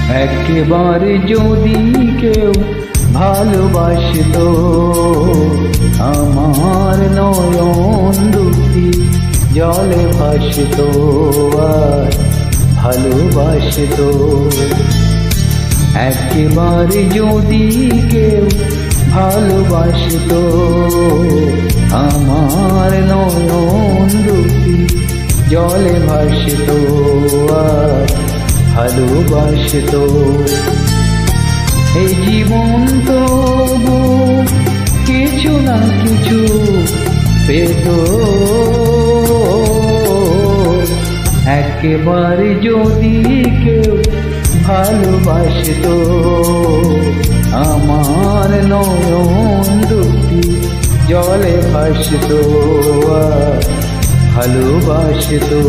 একেবারে যদি কেউ ভালোবাসতো আমার নয়ন দুটি জলে ভাসতো আর ভালোবাসতো। একেবারে যদি কেউ ভালোবাসতো আমার নয়ন দুটি জলে ভাসতো আর ভালোবাসতো। এই জীবন তবু কিছু না কিছু পেত, একেবারে যদি কেউ ভালোবাসতো আমার নয়ন দুটি জলে ভাসতো আর ভালোবাসতো।